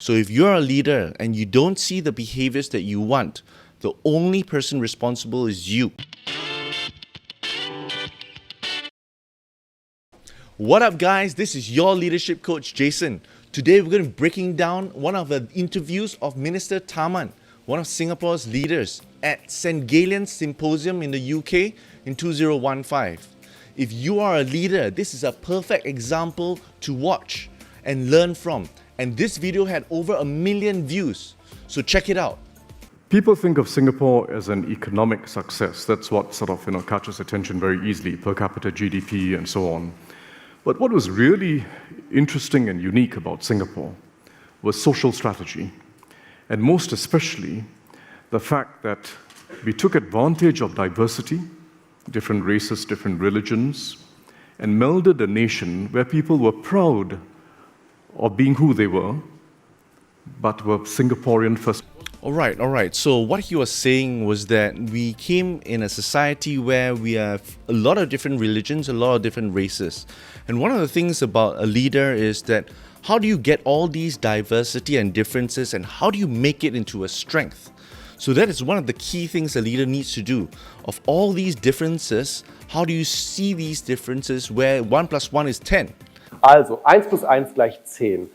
So if you're a leader and you don't see the behaviors that you want, the only person responsible is you. What up guys, this is your leadership coach Jason. Today we're going to be breaking down one of the interviews of Minister Tharman, one of Singapore's leaders at Gallen Symposium in the UK in 2015. If you are a leader, this is a perfect example to watch and learn from. And this video had over 1 million views, so check it out. People think of Singapore as an economic success. That's what sort of catches attention very easily, per capita GDP and so on. But what was really interesting and unique about Singapore was social strategy, and most especially the fact that we took advantage of diversity, different races, different religions, and melded a nation where people were proud of being who they were, but were Singaporean first. All right. So what he was saying was that we came in a society where we have a lot of different religions, a lot of different races. And one of the things about a leader is that how do you get all these diversity and differences, and how do you make it into a strength? So that is one of the key things a leader needs to do. Of all these differences, how do you see these differences where 1 plus 1 is 10? Also, 1 plus 1 gleich 10.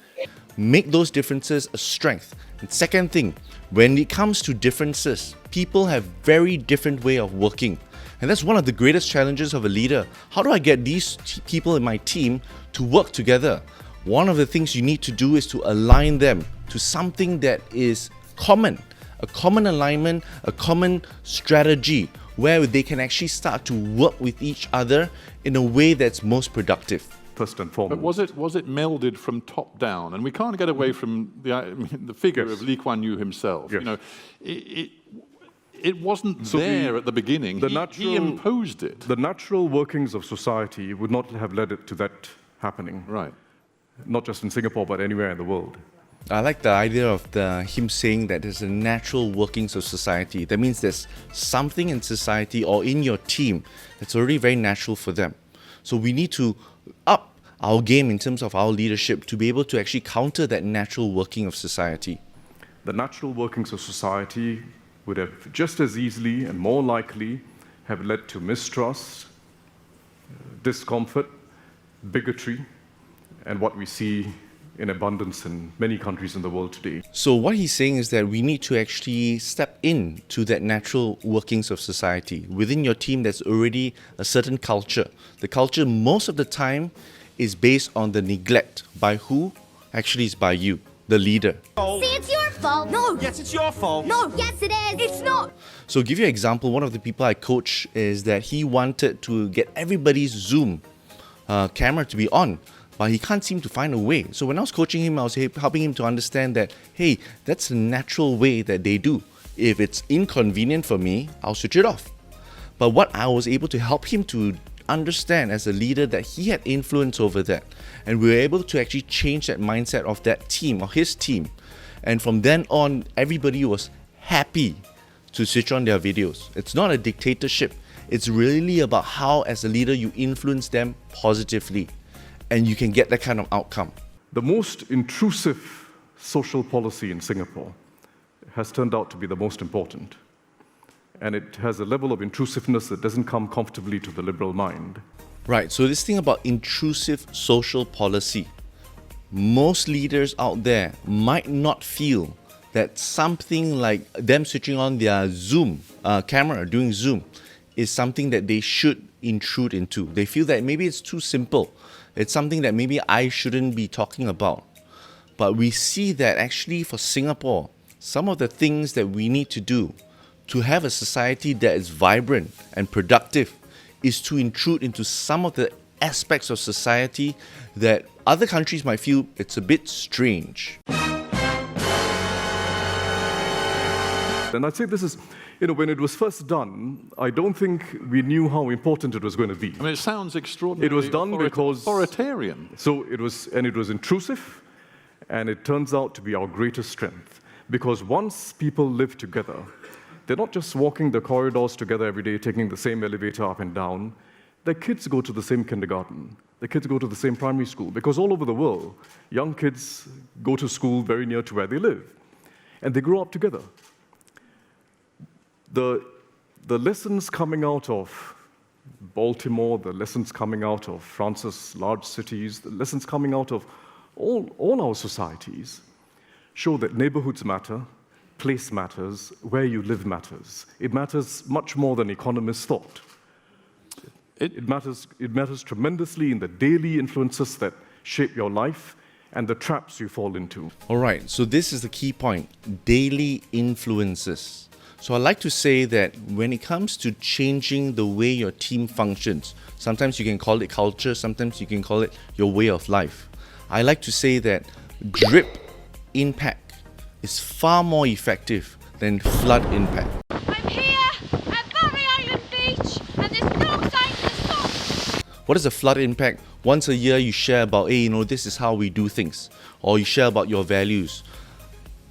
Make those differences a strength. And second thing, when it comes to differences, people have very different way of working. And that's one of the greatest challenges of a leader. How do I get these people in my team to work together? One of the things you need to do is to align them to something that is common. A common alignment, a common strategy where they can actually start to work with each other in a way that's most productive. First and foremost. But was it melded from top down? And we can't get away from the figure of Lee Kuan Yew himself. Yes. You know, it wasn't there at the beginning. He imposed it. The natural workings of society would not have led it to that happening. Right. Not just in Singapore, but anywhere in the world. I like the idea of him saying that there's a natural workings of society. That means there's something in society or in your team that's already very natural for them. So we need to up our game in terms of our leadership to be able to actually counter that natural working of society. The natural workings of society would have just as easily and more likely have led to mistrust, discomfort, bigotry, and what we see in abundance in many countries in the world today. So what he's saying is that we need to actually step into that natural workings of society. Within your team, there's already a certain culture. The culture most of the time is based on the neglect. By who? Actually, it's by you, the leader. See, it's your fault. No. Yes, it's your fault. No. Yes, it is. It's not. So give you an example, one of the people I coach is that he wanted to get everybody's Zoom camera to be on, but he can't seem to find a way. So when I was coaching him, I was helping him to understand that, hey, that's the natural way that they do. If it's inconvenient for me, I'll switch it off. But what I was able to help him to understand as a leader, that he had influence over that. And we were able to actually change that mindset of that team, or his team. And from then on, everybody was happy to switch on their videos. It's not a dictatorship. It's really about how, as a leader, you influence them positively. And you can get that kind of outcome. The most intrusive social policy in Singapore has turned out to be the most important. And it has a level of intrusiveness that doesn't come comfortably to the liberal mind. Right, so this thing about intrusive social policy, most leaders out there might not feel that something like them switching on their Zoom camera, doing Zoom, is something that they should intrude into. They feel that maybe it's too simple. It's something that maybe I shouldn't be talking about. But we see that actually for Singapore, some of the things that we need to do to have a society that is vibrant and productive is to intrude into some of the aspects of society that other countries might feel it's a bit strange. And I'd say this is, when it was first done, I don't think we knew how important it was going to be. I mean, it sounds extraordinary. It was done because authoritarian. So it was intrusive, and it turns out to be our greatest strength. Because once people live together, they're not just walking the corridors together every day, taking the same elevator up and down. their kids go to the same kindergarten, their kids go to the same primary school, because all over the world, young kids go to school very near to where they live, and they grow up together. The lessons coming out of Baltimore, the lessons coming out of France's large cities, the lessons coming out of all our societies show that neighborhoods matter, place matters, where you live matters. It matters much more than economists thought. It matters tremendously in the daily influences that shape your life and the traps you fall into. All right, so this is the key point, daily influences. So I like to say that when it comes to changing the way your team functions, sometimes you can call it culture, sometimes you can call it your way of life. I like to say that drip impact is far more effective than flood impact. I'm here at Barry Island Beach, and there's no sign to stop. What is a flood impact? Once a year you share about, hey, this is how we do things, or you share about your values.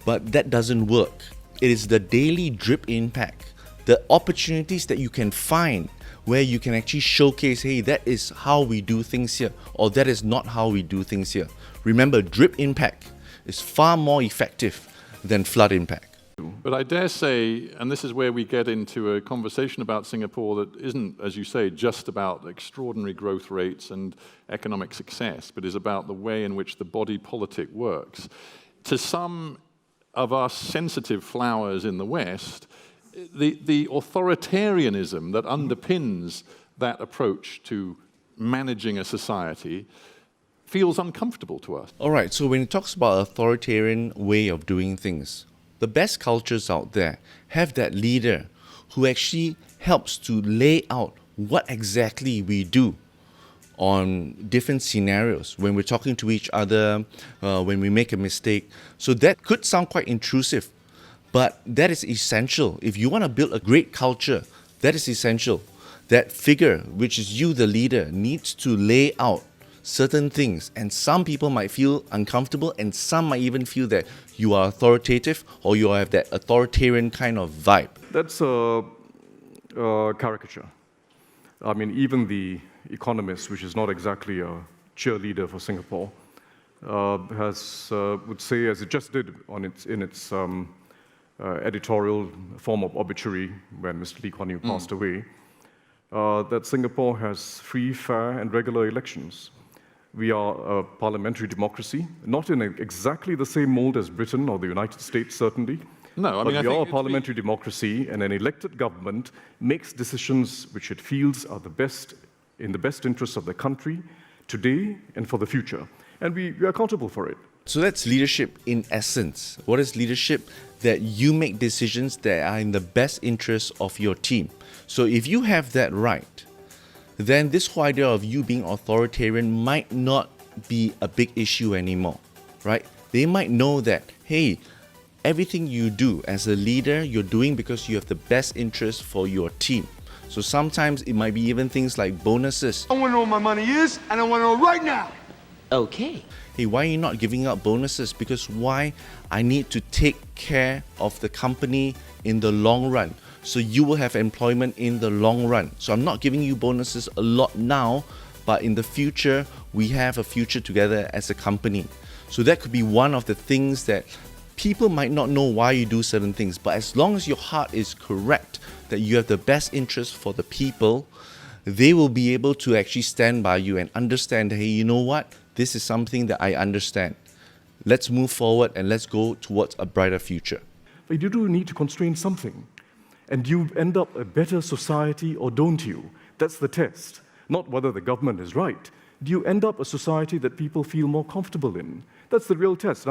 But that doesn't work. It is the daily drip impact, the opportunities that you can find where you can actually showcase, hey, that is how we do things here, or that is not how we do things here. Remember, drip impact is far more effective than flood impact. But I dare say, and this is where we get into a conversation about Singapore that isn't, as you say, just about extraordinary growth rates and economic success, but is about the way in which the body politic works. To some of us sensitive flowers in the West, the authoritarianism that underpins that approach to managing a society feels uncomfortable to us. All right, so when it talks about authoritarian way of doing things, the best cultures out there have that leader who actually helps to lay out what exactly we do on different scenarios when we're talking to each other, when we make a mistake. So that could sound quite intrusive, but that is essential. If you want to build a great culture, that is essential. That figure, which is you, the leader, needs to lay out certain things, and some people might feel uncomfortable, and some might even feel that you are authoritative or you have that authoritarian kind of vibe. That's a caricature. I mean, even the Economist, which is not exactly a cheerleader for Singapore, would say, as it just did in its editorial form of obituary when Mr. Lee Kuan Yew passed away, that Singapore has free, fair, and regular elections. We are a parliamentary democracy, not in exactly the same mold as Britain or the United States, certainly. No, I mean, but we are a parliamentary democracy, and an elected government makes decisions which it feels are in the best interests of the country today and for the future. And we are accountable for it. So that's leadership in essence. What is leadership? That you make decisions that are in the best interest of your team. So if you have that right, then this whole idea of you being authoritarian might not be a big issue anymore, right? They might know that, hey, everything you do as a leader, you're doing because you have the best interest for your team. So sometimes it might be even things like bonuses. I want to know what my money is, and I want to know right now. Okay. Hey, why are you not giving out bonuses? Because why? I need to take care of the company in the long run. So you will have employment in the long run. So I'm not giving you bonuses a lot now, but in the future, we have a future together as a company. So that could be one of the things that people might not know why you do certain things, but as long as your heart is correct, that you have the best interest for the people, they will be able to actually stand by you and understand, hey, you know what? This is something that I understand. Let's move forward and let's go towards a brighter future. But you do need to constrain something. And you end up a better society, or don't you? That's the test. Not whether the government is right. Do you end up a society that people feel more comfortable in? That's the real test.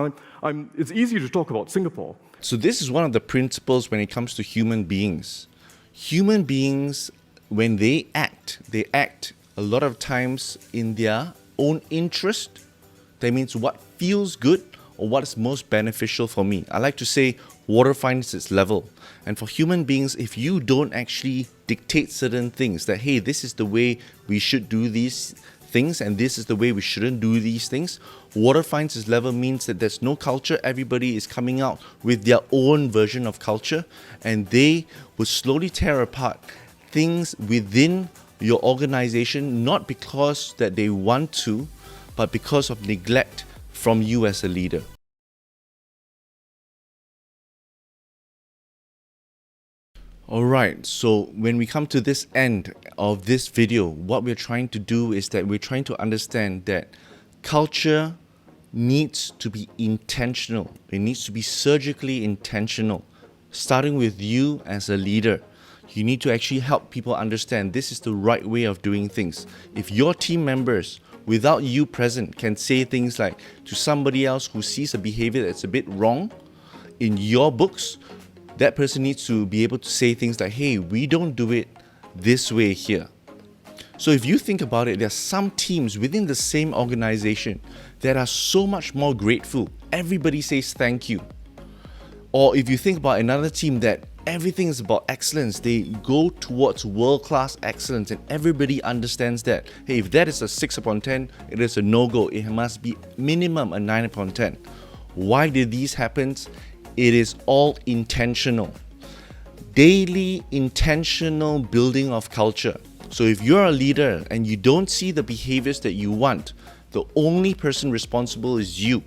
It's easy to talk about Singapore. So this is one of the principles when it comes to human beings. Human beings, when they act a lot of times in their own interest. That means what feels good or what is most beneficial for me. I like to say water finds its level. And for human beings, if you don't actually dictate certain things, that, hey, this is the way we should do these things and this is the way we shouldn't do these things, water finds its level means that there's no culture. Everybody is coming out with their own version of culture, and they will slowly tear apart things within your organization not because that they want to, but because of neglect from you as a leader. Alright, so when we come to this end of this video, what we're trying to do is that we're trying to understand that culture needs to be intentional. It needs to be surgically intentional. Starting with you as a leader, you need to actually help people understand this is the right way of doing things. If your team members, without you present, can say things like to somebody else who sees a behavior that's a bit wrong in your books, that person needs to be able to say things like, hey, we don't do it this way here. So if you think about it, there are some teams within the same organization that are so much more grateful. Everybody says thank you. Or if you think about another team that everything is about excellence, they go towards world-class excellence and everybody understands that, hey, if that is a 6 upon 10, it is a no-go. It must be minimum a 9 upon 10. Why did these happen? It is all intentional. Daily intentional building of culture. So if you're a leader and you don't see the behaviors that you want, the only person responsible is you.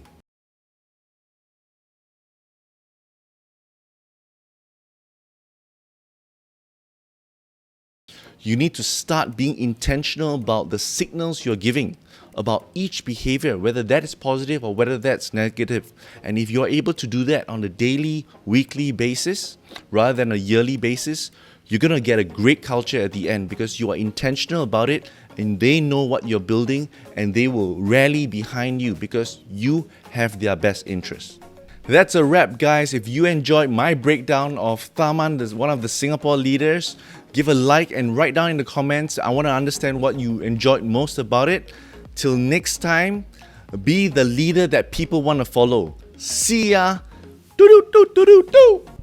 You need to start being intentional about the signals you're giving, about each behavior, whether that is positive or whether that's negative. And if you're able to do that on a daily, weekly basis, rather than a yearly basis, you're going to get a great culture at the end because you are intentional about it and they know what you're building and they will rally behind you because you have their best interests. That's a wrap, guys. If you enjoyed my breakdown of Tharman, one of the Singapore leaders, give a like and write down in the comments. I want to understand what you enjoyed most about it. Till next time, be the leader that people want to follow. See ya! Doo doo doo doo doo doo!